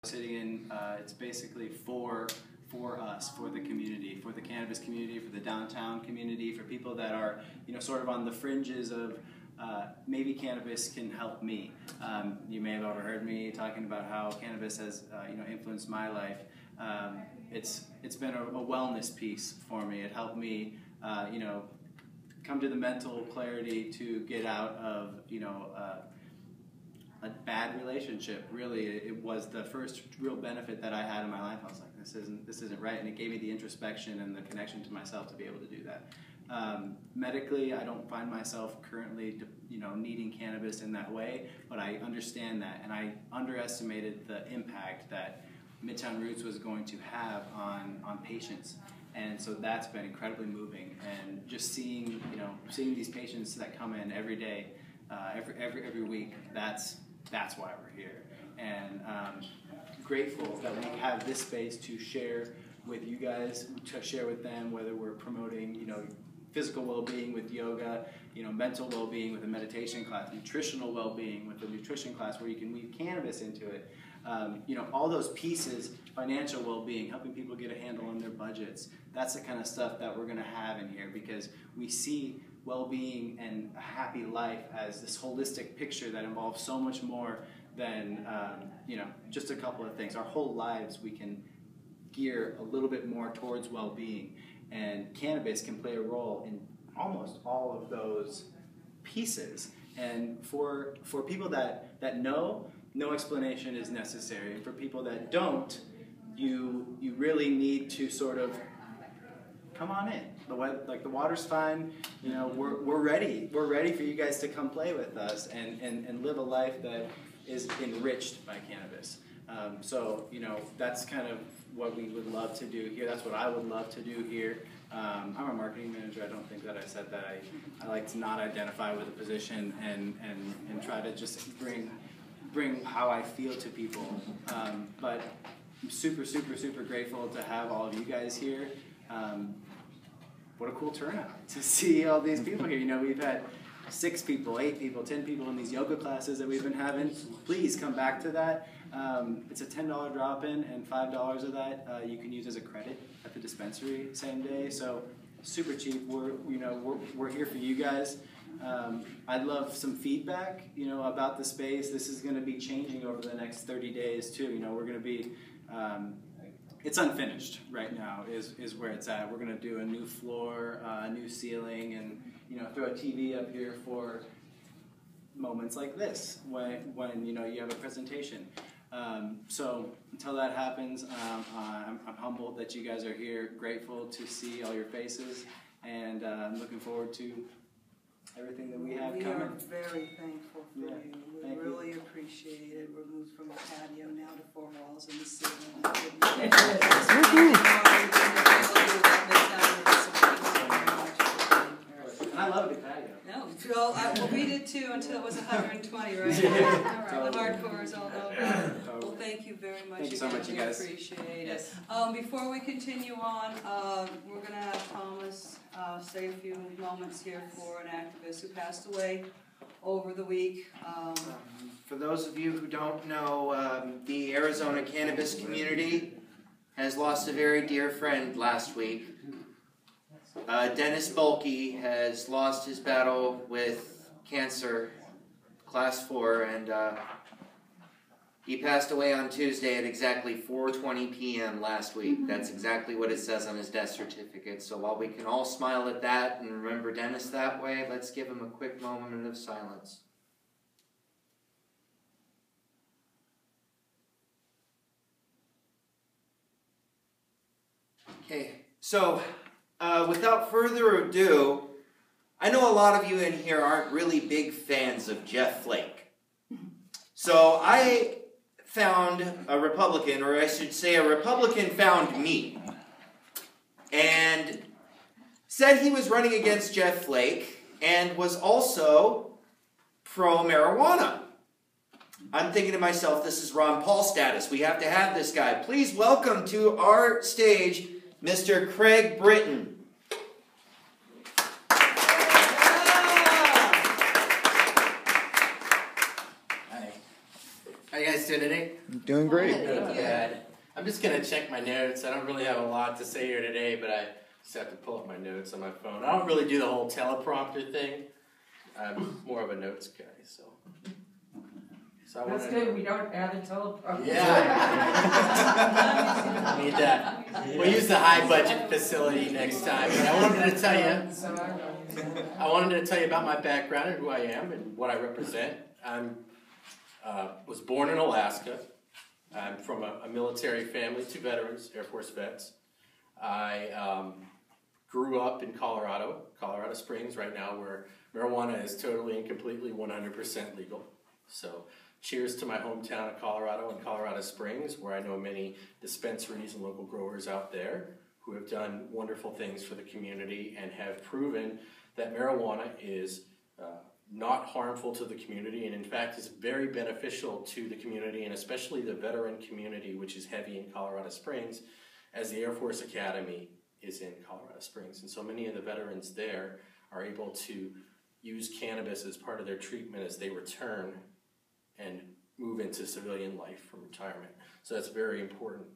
sitting in, it's basically for us, for the community, for the cannabis community, for the downtown community, for people that are, sort of on the fringes of maybe cannabis can help me. You may have overheard me talking about how cannabis has, influenced my life. It's been a wellness piece for me. It helped me, come to the mental clarity to get out of, a bad relationship. Really, it was the first real benefit that I had in my life. I was like, this isn't right, and it gave me the introspection and the connection to myself to be able to do that. Medically, I don't find myself currently, needing cannabis in that way, but I understand that, and I underestimated the impact that Midtown Roots was going to have on patients. And so that's been incredibly moving, and just seeing these patients that come in every day, every week. That's why we're here, and grateful that we have this space to share with you guys, to share with them, whether we're promoting physical well-being with yoga, mental well-being with a meditation class, nutritional well-being with a nutrition class where you can weave cannabis into it. All those pieces, financial well-being, helping people get a handle on their budgets. That's the kind of stuff that we're going to have in here, because we see well-being and a happy life as this holistic picture that involves so much more than just a couple of things. Our whole lives we can gear a little bit more towards well-being, and cannabis can play a role in almost all of those pieces. And for people that know, no explanation is necessary. And for people that don't, you really need to sort of come on in. The water's fine. We're ready. We're ready for you guys to come play with us and live a life that is enriched by cannabis. So that's kind of what we would love to do here. That's what I would love to do here. I'm a marketing manager. I don't think that I said that. I like to not identify with a position and try to just bring how I feel to people. But I'm super, super, super grateful to have all of you guys here. What a cool turnout to see all these people here. We've had 6 people, 8 people, 10 people in these yoga classes that we've been having. Please come back to that. It's a $10 drop-in, and $5 of that you can use as a credit at the dispensary same day. So super cheap. We're here for you guys. I'd love some feedback, about the space. This is going to be changing over the next 30 days too. We're going to be, it's unfinished right now is where it's at. We're going to do a new floor, a new ceiling, and throw a TV up here for moments like this when you have a presentation. So until that happens, I'm humbled that you guys are here. Grateful to see all your faces, and I'm looking forward to everything that we have coming. We are very thankful for you. We really appreciate it. We're moved from a patio now to 4 walls and the ceiling. And I love a good patio. No, well, we did too until it was 120, right? Yeah. All right, the hardcores all know about it. Well, thank you very much. Thank you so much, you guys. Appreciate it. Before we continue on, we're going to have Thomas say a few moments here for an activist who passed away over the week. For those of you who don't know, the Arizona cannabis community has lost a very dear friend last week. Dennis Bulkey has lost his battle with cancer, class 4, and he passed away on Tuesday at exactly 4:20 p.m. last week. That's exactly what it says on his death certificate. So while we can all smile at that and remember Dennis that way, let's give him a quick moment of silence. Okay, so without further ado, I know a lot of you in here aren't really big fans of Jeff Flake. So I found a Republican, or I should say a Republican found me, and said he was running against Jeff Flake and was also pro-marijuana. I'm thinking to myself, this is Ron Paul status. We have to have this guy. Please welcome to our stage, Mr. Craig Britton. How you guys guys doing today? Doing great. Good. I'm just going to check my notes. I don't really have a lot to say here today, but I just have to pull up my notes on my phone. I don't really do the whole teleprompter thing. I'm more of a notes guy, so That's good. We don't add a teleprompter. Yeah. Need that. We'll use the high budget facility next time. But I wanted to tell you about my background and who I am and what I represent. I was born in Alaska. I'm from a military family, 2 veterans, Air Force vets. I grew up in Colorado Springs right now, where marijuana is totally and completely 100% legal. So cheers to my hometown of Colorado and Colorado Springs, where I know many dispensaries and local growers out there who have done wonderful things for the community and have proven that marijuana is not harmful to the community, and in fact is very beneficial to the community, and especially the veteran community, which is heavy in Colorado Springs, as the Air Force Academy is in Colorado Springs. And so many of the veterans there are able to use cannabis as part of their treatment as they return and move into civilian life from retirement. So that's very important.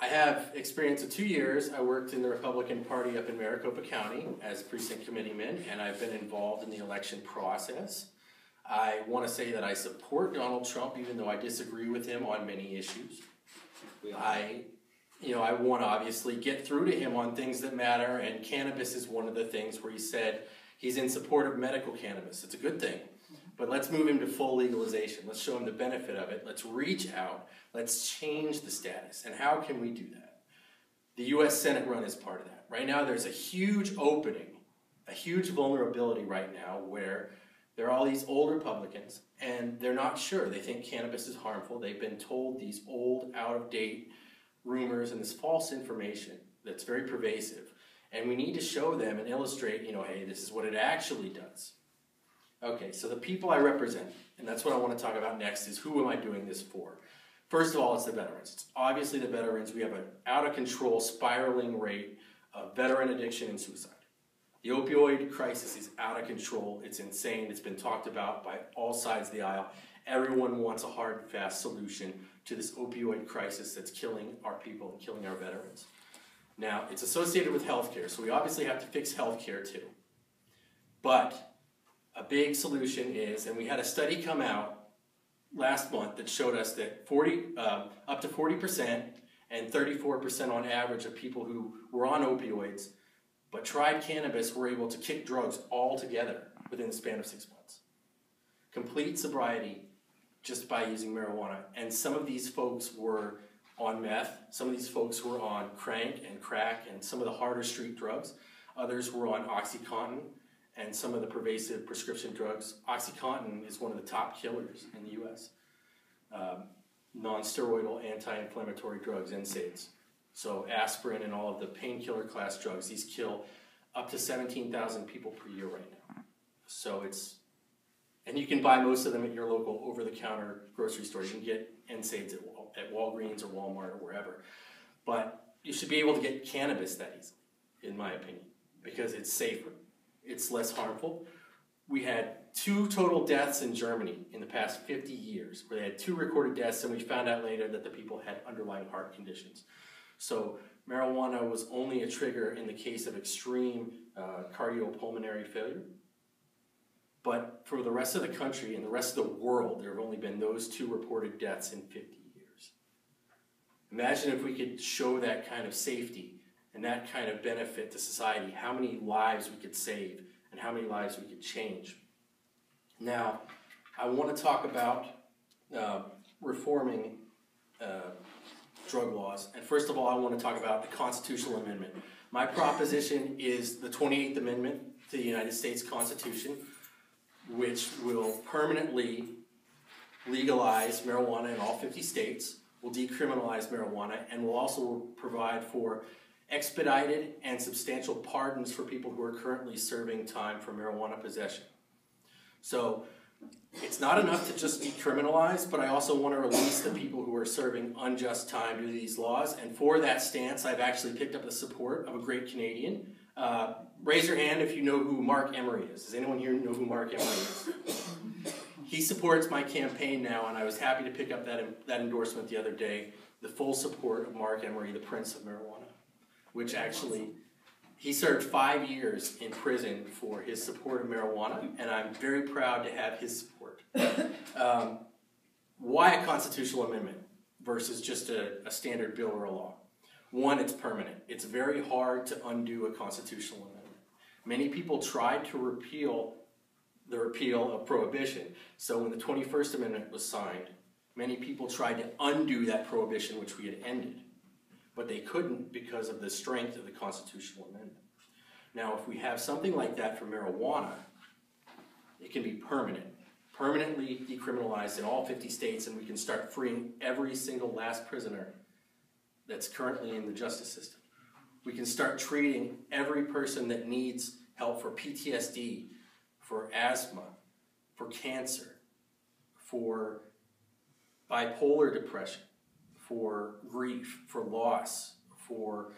I have experience of 2 years. I worked in the Republican Party up in Maricopa County as precinct committeeman, and I've been involved in the election process. I want to say that I support Donald Trump, even though I disagree with him on many issues. I want to obviously get through to him on things that matter, and cannabis is one of the things where he said he's in support of medical cannabis. It's a good thing. But let's move him to full legalization. Let's show him the benefit of it. Let's reach out. Let's change the status. And how can we do that? The U.S. Senate run is part of that. Right now there's a huge opening, a huge vulnerability right now where there are all these old Republicans and they're not sure. They think cannabis is harmful. They've been told these old, out-of-date rumors and this false information that's very pervasive. And we need to show them and illustrate, hey, this is what it actually does. Okay, so the people I represent, and that's what I want to talk about next, is who am I doing this for? First of all, it's the veterans. It's obviously the veterans. We have an out-of-control, spiraling rate of veteran addiction and suicide. The opioid crisis is out of control. It's insane. It's been talked about by all sides of the aisle. Everyone wants a hard and fast solution to this opioid crisis that's killing our people and killing our veterans. Now, it's associated with healthcare, so we obviously have to fix healthcare too. But a big solution is, and we had a study come out last month that showed us that up to 40% and 34% on average of people who were on opioids but tried cannabis were able to kick drugs altogether within the span of 6 months. Complete sobriety just by using marijuana. And some of these folks were on meth, some of these folks were on crank and crack and some of the harder street drugs. Others were on OxyContin and some of the pervasive prescription drugs. OxyContin is one of the top killers in the U.S. Non-steroidal anti-inflammatory drugs, NSAIDs. So aspirin and all of the painkiller class drugs, these kill up to 17,000 people per year right now. So and you can buy most of them at your local over-the-counter grocery store. You can get NSAIDs at Walgreens or Walmart or wherever. But you should be able to get cannabis that easily, in my opinion, because it's safer. It's less harmful. We had 2 total deaths in Germany in the past 50 years, where they had 2 recorded deaths, and we found out later that the people had underlying heart conditions. So marijuana was only a trigger in the case of extreme cardiopulmonary failure. But for the rest of the country and the rest of the world, there have only been those 2 reported deaths in 50 years. Imagine if we could show that kind of safety and that kind of benefit to society, how many lives we could save and how many lives we could change. Now, I want to talk about reforming drug laws. And first of all, I want to talk about the constitutional amendment. My proposition is the 28th Amendment to the United States Constitution, which will permanently legalize marijuana in all 50 states, will decriminalize marijuana, and will also provide for expedited and substantial pardons for people who are currently serving time for marijuana possession. So it's not enough to just decriminalize, but I also want to release the people who are serving unjust time due to these laws. And for that stance, I've actually picked up the support of a great Canadian. Raise your hand if you know who Mark Emery is. Does anyone here know who Mark Emery is? He supports my campaign now, and I was happy to pick up that endorsement the other day, the full support of Mark Emery, the Prince of Marijuana, which actually, he served 5 years in prison for his support of marijuana, and I'm very proud to have his support. Why a constitutional amendment versus just a standard bill or a law? One, it's permanent. It's very hard to undo a constitutional amendment. Many people tried to repeal the repeal of prohibition. So when the 21st Amendment was signed, many people tried to undo that prohibition which we had ended. But they couldn't because of the strength of the constitutional amendment. Now, if we have something like that for marijuana, it can be permanent. Permanently decriminalized in all 50 states, and we can start freeing every single last prisoner that's currently in the justice system. We can start treating every person that needs help for PTSD, for asthma, for cancer, for bipolar depression, for grief, for loss, for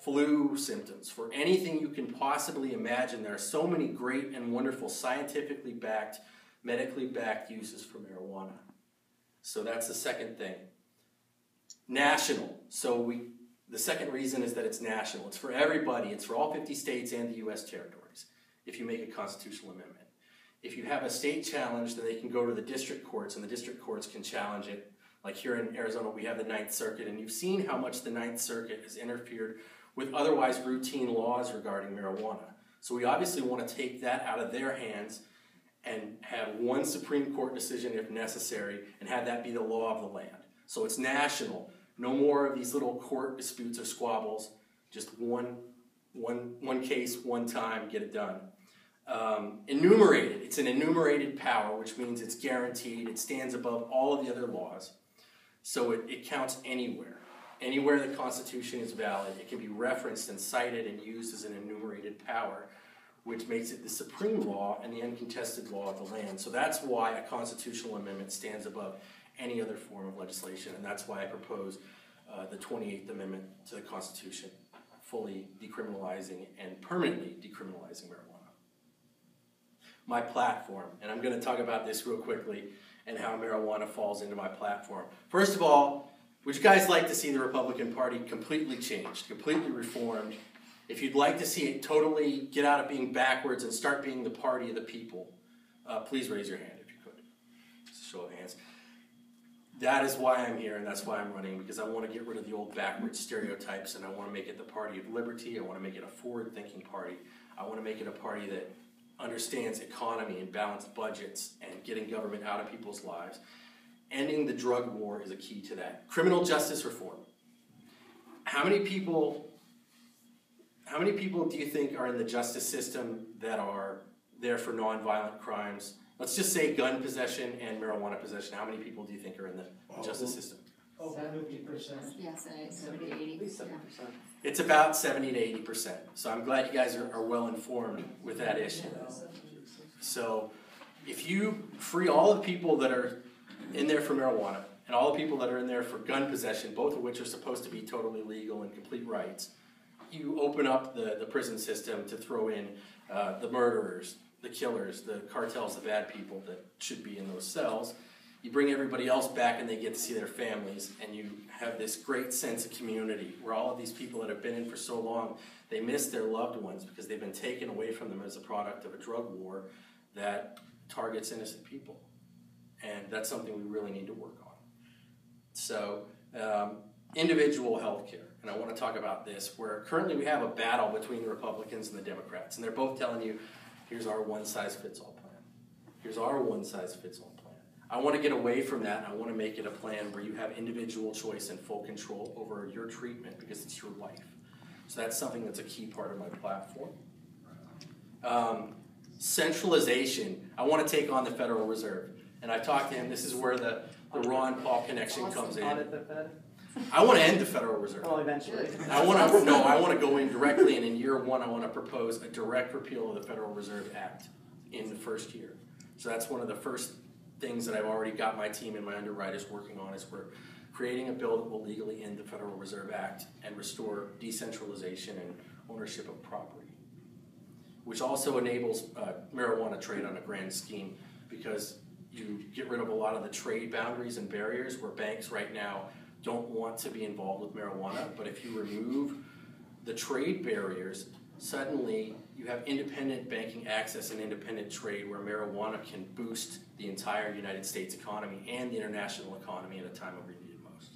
flu symptoms, for anything you can possibly imagine. There are so many great and wonderful scientifically backed, medically backed uses for marijuana. So that's the second thing. National. So the second reason is that it's national. It's for everybody. It's for all 50 states and the U.S. territories if you make a constitutional amendment. If you have a state challenge, then they can go to the district courts, and the district courts can challenge it. Like here in Arizona, we have the Ninth Circuit, and you've seen how much the Ninth Circuit has interfered with otherwise routine laws regarding marijuana. So we obviously want to take that out of their hands and have one Supreme Court decision if necessary, and have that be the law of the land. So it's national. No more of these little court disputes or squabbles. Just one case, one time, get it done. Enumerated. It's an enumerated power, which means it's guaranteed. It stands above all of the other laws. So it counts anywhere. Anywhere the Constitution is valid, it can be referenced and cited and used as an enumerated power, which makes it the supreme law and the uncontested law of the land. So that's why a constitutional amendment stands above any other form of legislation, and that's why I propose the 28th Amendment to the Constitution, fully decriminalizing and permanently decriminalizing marijuana. My platform, and I'm going to talk about this real quickly and how marijuana falls into my platform. First of all, would you guys like to see the Republican Party completely changed, completely reformed? If you'd like to see it totally get out of being backwards and start being the party of the people, please raise your hand if you could. Just a show of hands. That is why I'm here, and that's why I'm running, because I want to get rid of the old backwards stereotypes, and I want to make it the party of liberty. I want to make it a forward-thinking party. I want to make it a party that understands economy and balanced budgets and getting government out of people's lives. Ending the drug war is a key to that. Criminal justice reform. How many people do you think are in the justice system that are there for nonviolent crimes? Let's just say gun possession and marijuana possession. How many people do you think are in the justice system? 70%. Yes, 70 to 80. It's about 70 to 80%. So I'm glad you guys are well informed with that issue. So if you free all the people that are in there for marijuana and all the people that are in there for gun possession, both of which are supposed to be totally legal and complete rights, you open up the prison system to throw in the murderers, the killers, the cartels, the bad people that should be in those cells. You bring everybody else back and they get to see their families, and you have this great sense of community where all of these people that have been in for so long, they miss their loved ones because they've been taken away from them as a product of a drug war that targets innocent people. And that's something we really need to work on. So, individual health care. And I want to talk about this, where currently we have a battle between the Republicans and the Democrats. And they're both telling you, here's our one-size-fits-all plan. Here's our one-size-fits-all plan. I want to get away from that, and I want to make it a plan where you have individual choice and full control over your treatment because it's your life. So that's something that's a key part of my platform. Centralization. I want to take on the Federal Reserve. And I've talked to him. This is where the Ron Paul connection comes in. Audit the Fed? I want to end the Federal Reserve. Well, eventually. I want to go in directly, and in year one, I want to propose a direct repeal of the Federal Reserve Act in the first year. So that's one of the first things that I've already got my team and my underwriters working on, is we're creating a bill that will legally end the Federal Reserve Act and restore decentralization and ownership of property. which also enables marijuana trade on a grand scheme, because you get rid of a lot of the trade boundaries and barriers where banks right now don't want to be involved with marijuana. But if you remove the trade barriers, suddenly you have independent banking access and independent trade where marijuana can boost the entire United States economy and the international economy at a time of need most.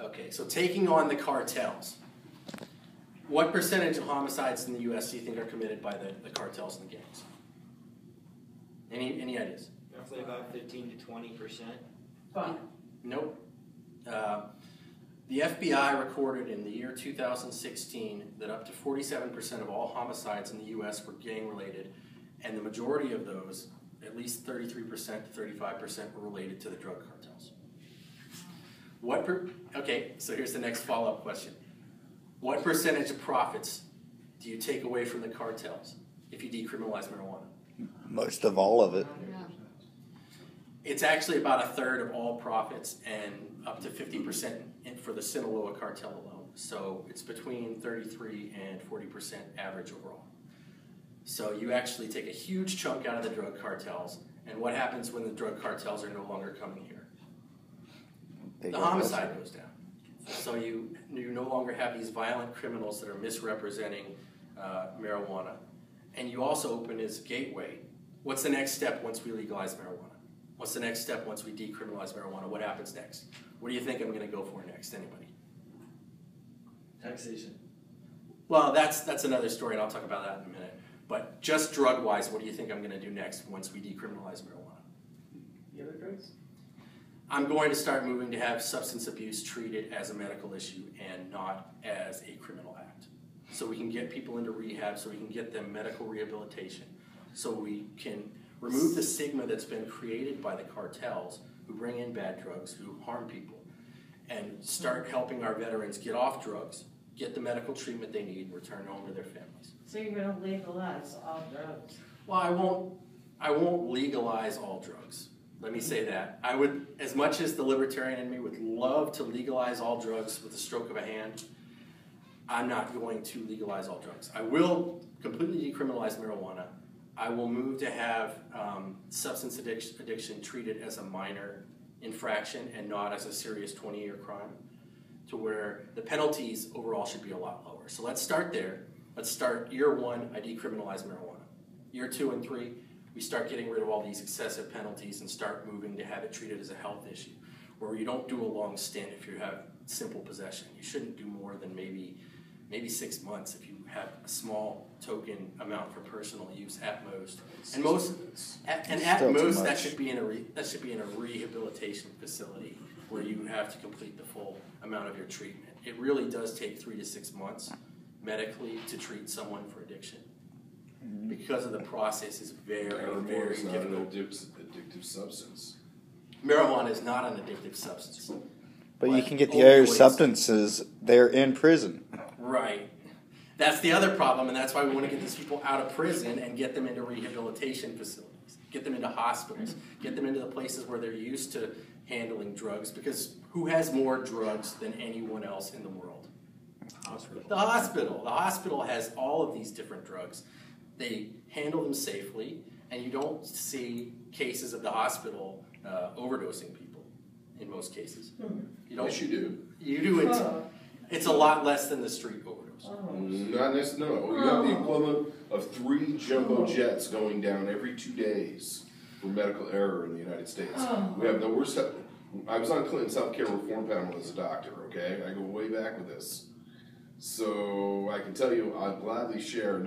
Okay, so taking on the cartels. What percentage of homicides in the U.S. do you think are committed by the cartels and the gangs? Any ideas? Roughly about 15 to 20%. Fine. Nope. The FBI recorded in the year 2016 that up to 47% of all homicides in the U.S. were gang-related, and the majority of those, at least 33% to 35%, were related to the drug cartels. Okay, so here's the next follow-up question. What percentage of profits do you take away from the cartels if you decriminalize marijuana? Most of all of it. It's actually about a third of all profits and up to 50% for the Sinaloa cartel alone. So it's between 33 and 40% average overall. So you actually take a huge chunk out of the drug cartels, and what happens when the drug cartels are no longer coming here? The homicide goes down. So you no longer have these violent criminals that are misrepresenting marijuana. And you also open as a gateway. What's the next step once we legalize marijuana? What's the next step once we decriminalize marijuana? What happens next? What do you think I'm going to go for next? Anybody? Taxation. Well, that's another story, and I'll talk about that in a minute. But just drug-wise, what do you think I'm going to do next once we decriminalize marijuana? The other drugs? I'm going to start moving to have substance abuse treated as a medical issue and not as a criminal act. So we can get people into rehab, so we can get them medical rehabilitation, so we can remove the stigma that's been created by the cartels who bring in bad drugs, who harm people, and start helping our veterans get off drugs, get the medical treatment they need, and return home to their families. So you're gonna legalize all drugs? Well, I won't legalize all drugs. Let me say that. I would, as much as the libertarian in me would love to legalize all drugs with the stroke of a hand, I'm not going to legalize all drugs. I will completely decriminalize marijuana. I will move to have substance addiction treated as a minor infraction and not as a serious 20-year crime, to where the penalties overall should be a lot lower. So let's start there. Let's start year 1, I decriminalize marijuana. Year 2 and 3, we start getting rid of all these excessive penalties and start moving to have it treated as a health issue, where you don't do a long stint if you have simple possession. You shouldn't do more than maybe 6 months if you have a small token amount for personal use at most. And at most that should be in a rehabilitation facility where you have to complete the full amount of your treatment. It really does take 3 to 6 months medically to treat someone for addiction, because of the process is very, very difficult. Not an addictive substance. Marijuana is not an addictive substance. But you can get the other substances there in prison. Right. That's the other problem, and that's why we want to get these people out of prison and get them into rehabilitation facilities, get them into hospitals, get them into the places where they're used to handling drugs, because who has more drugs than anyone else in the world? The hospital. The hospital has all of these different drugs. They handle them safely, and you don't see cases of the hospial overdosing people in most cases. You don't, Yes, you do. You do. It's a lot less than the street overdose. Not necessarily. No. You have the equivalent of 3 jumbo jets going down every 2 days for medical error in the United States. We have the worst. I was on Clinton's healthcare reform panel as a doctor. Okay, I go way back with this. So I can tell you, I'll gladly share.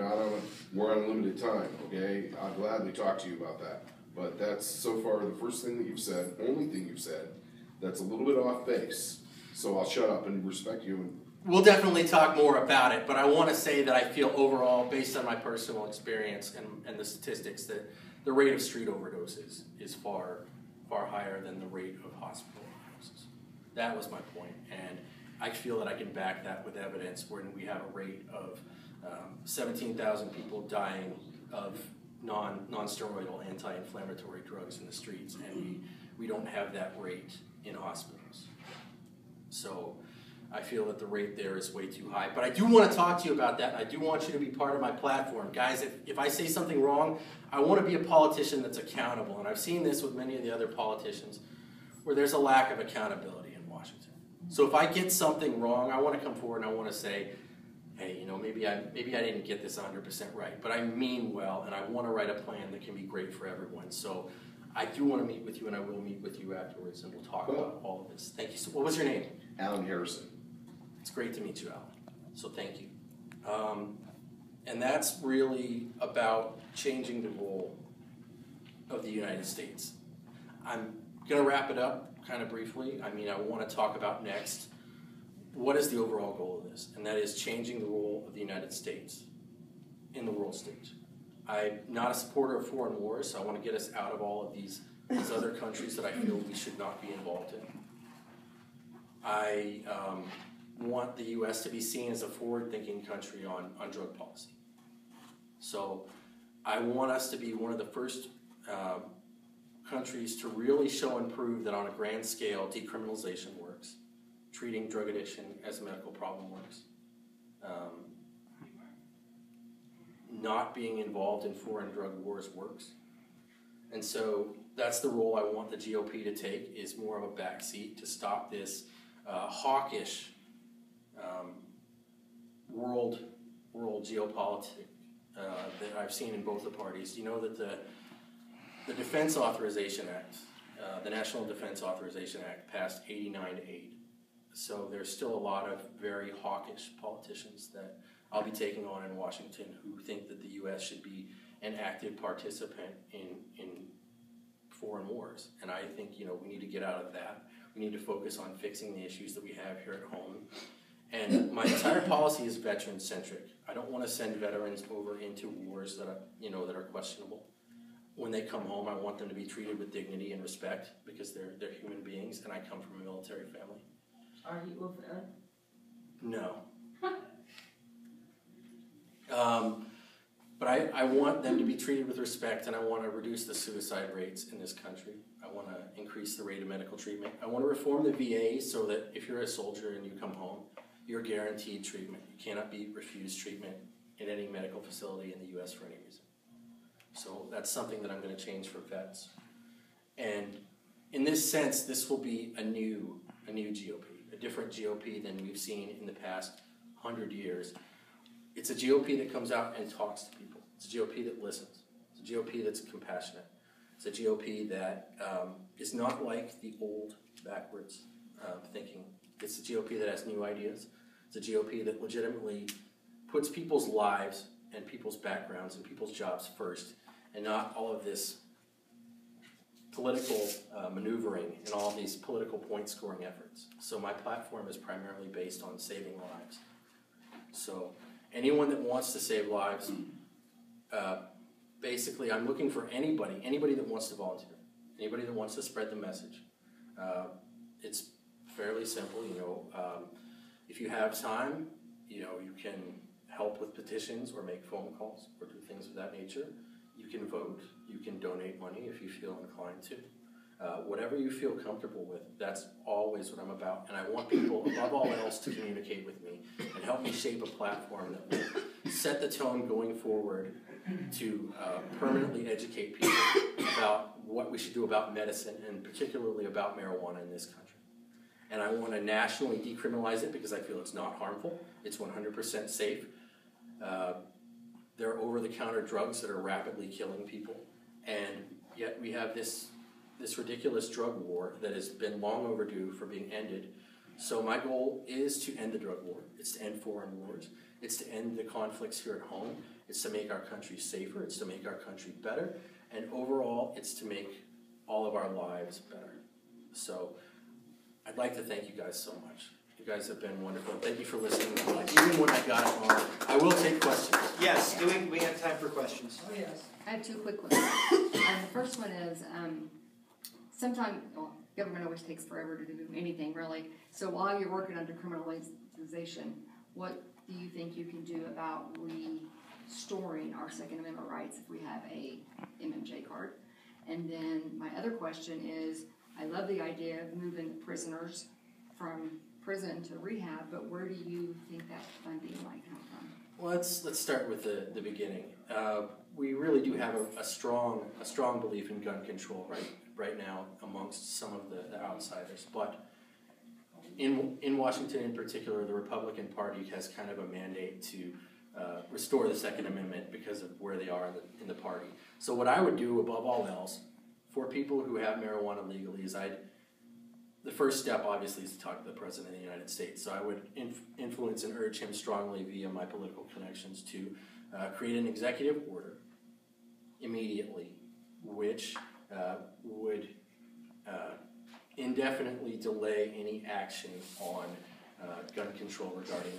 We're on limited time. Okay, I'll gladly talk to you about that. But that's so far the first thing that you've said, only thing you've said, that's a little bit off base. So I'll shut up and respect you. We'll definitely talk more about it, but I want to say that I feel overall, based on my personal experience and the statistics, that the rate of street overdoses is far, far higher than the rate of hospital overdoses. That was my point, and I feel that I can back that with evidence when we have a rate of 17,000 people dying of non-steroidal anti-inflammatory drugs in the streets, and we don't have that rate in hospitals. So I feel that the rate there is way too high. But I do want to talk to you about that. I do want you to be part of my platform. Guys, if I say something wrong, I want to be a politician that's accountable. And I've seen this with many of the other politicians where there's a lack of accountability in Washington. So if I get something wrong, I want to come forward and I want to say, hey, you know, maybe I didn't get this 100% right, but I mean well, and I want to write a plan that can be great for everyone. So I do want to meet with you, and I will meet with you afterwards, and we'll talk about all of this. Thank you. So, what was your name? Alan Harrison. It's great to meet you, Alan. So thank you. And that's really about changing the role of the United States. I'm going to wrap it up kind of briefly. I mean, I want to talk about next what is the overall goal of this, and that is changing the role of the United States in the world stage. I'm not a supporter of foreign wars, so I want to get us out of all of these other countries that I feel we should not be involved in. I want the U.S. to be seen as a forward-thinking country on drug policy. So I want us to be one of the first countries to really show and prove that on a grand scale, decriminalization works. Treating drug addiction as a medical problem works. Not being involved in foreign drug wars works. And so that's the role I want the GOP to take, is more of a backseat to stop this hawkish world geopolitics that I've seen in both the parties. You know that the Defense Authorization Act, the National Defense Authorization Act, passed 89-8. So there's still a lot of very hawkish politicians that I'll be taking on in Washington who think that the U.S. should be an active participant in foreign wars. And I think, you know, we need to get out of that. We need to focus on fixing the issues that we have here at home. And my entire policy is veteran-centric. I don't want to send veterans over into wars that are questionable. When they come home, I want them to be treated with dignity and respect because they're human beings, and I come from a military family. Are you a vet? No. But I want them to be treated with respect, and I want to reduce the suicide rates in this country. I want to increase the rate of medical treatment. I want to reform the VA so that if you're a soldier and you come home, you're guaranteed treatment. You cannot be refused treatment in any medical facility in the U.S. for any reason. So that's something that I'm going to change for vets. And in this sense, this will be a new GOP, a different GOP than we've seen in the past 100 years. It's a GOP that comes out and talks to people. It's a GOP that listens. It's a GOP that's compassionate. It's a GOP that is not like the old backwards thinking. It's a GOP that has new ideas. It's a GOP that legitimately puts people's lives and people's backgrounds and people's jobs first, and not all of this political maneuvering and all these political point scoring efforts. So my platform is primarily based on saving lives. So anyone that wants to save lives, basically I'm looking for anybody that wants to volunteer, anybody that wants to spread the message. It's fairly simple, if you have time, you can help with petitions or make phone calls or do things of that nature. You can vote, you can donate money if you feel inclined to. Whatever you feel comfortable with, that's always what I'm about. And I want people, above all else, to communicate with me and help me shape a platform that will set the tone going forward to permanently educate people about what we should do about medicine and particularly about marijuana in this country. And I want to nationally decriminalize it because I feel it's not harmful. It's 100% safe. There are over-the-counter drugs that are rapidly killing people. And yet we have this ridiculous drug war that has been long overdue for being ended. So my goal is to end the drug war. It's to end foreign wars. It's to end the conflicts here at home. It's to make our country safer. It's to make our country better. And overall, it's to make all of our lives better. So I'd like to thank you guys so much. You guys have been wonderful. Thank you for listening. Even when I got it wrong, I will take questions. Yes, we have time for questions. Oh, yes. I have two quick ones. The first one is, government always takes forever to do anything, really. So while you're working on decriminalization, what do you think you can do about restoring our Second Amendment rights if we have a MMJ card? And then my other question is, I love the idea of moving prisoners from prison to rehab, but where do you think that funding might come from? Well, let's start with the beginning. We really do have a strong belief in gun control right now amongst some of the outsiders. But in Washington in particular, the Republican Party has kind of a mandate to restore the Second Amendment because of where they are in the party. So what I would do above all else for people who have marijuana legally is the first step obviously is to talk to the President of the United States. So I would influence and urge him strongly via my political connections to create an executive order immediately, which would indefinitely delay any action on gun control regarding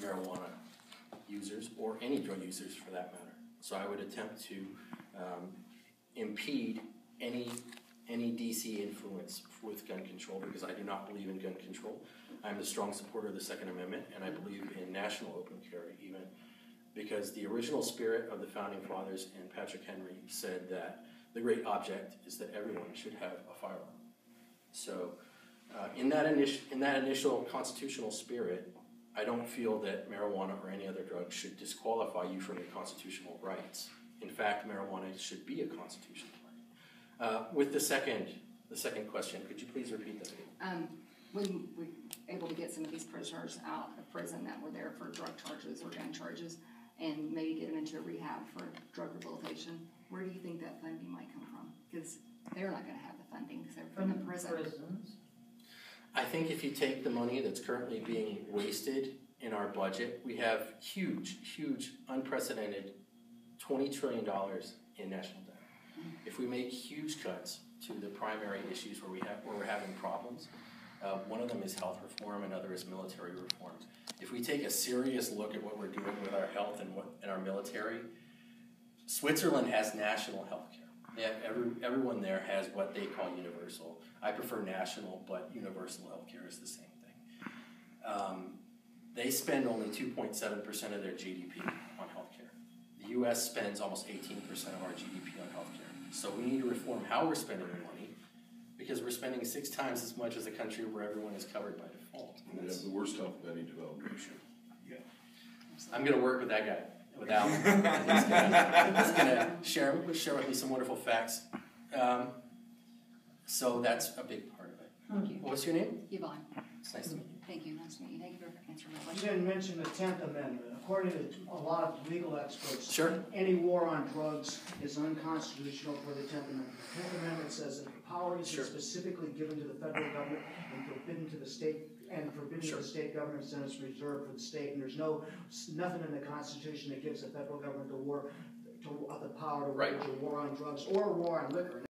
marijuana users or any drug users for that matter. So I would attempt to impede any DC influence with gun control because I do not believe in gun control. I'm a strong supporter of the Second Amendment, and I believe in national open carry even because the original spirit of the Founding Fathers and Patrick Henry said that the great object is that everyone should have a firearm. So in that initial constitutional spirit, I don't feel that marijuana or any other drug should disqualify you from your constitutional rights. In fact, marijuana should be a constitutional right. With the second question, could you please repeat that again? When we're able to get some of these prisoners out of prison that were there for drug charges or gun charges and maybe get them into a rehab for drug rehabilitation, where do you think that funding might come from? Because they're not going to have the funding because they're from the prison. Prisons. I think if you take the money that's currently being wasted in our budget, we have huge, unprecedented $20 trillion in national debt. If we make huge cuts to the primary issues where we're having problems, one of them is health reform, another is military reform. If we take a serious look at what we're doing with our health and our military, Switzerland has national health care. They have everyone there has what they call universal. I prefer national, but universal health care is the same thing. They spend only 2.7% of their GDP on healthcare. The U.S. spends almost 18% of our GDP on healthcare. So we need to reform how we're spending the money because we're spending 6 times as much as a country where everyone is covered by default. We have the worst health of any developed nation. Yeah. I'm going to work with that guy, with Alan. He's going to share with me some wonderful facts. So that's a big part of it. Thank you. What's your name? Yvonne. It's nice to meet you. Thank you. Nice to meet you. Thank you for answering my You question. didn't mention the 10th Amendment. According to a lot of legal experts, Sure. any war on drugs is unconstitutional for the 10th Amendment. The 10th Amendment says that the power is Sure. specifically given to the federal government and forbidden to the state to the state governments, and it's reserved for the state. And there's nothing in the Constitution that gives the federal government the power to wage a war on drugs or a war on liquor.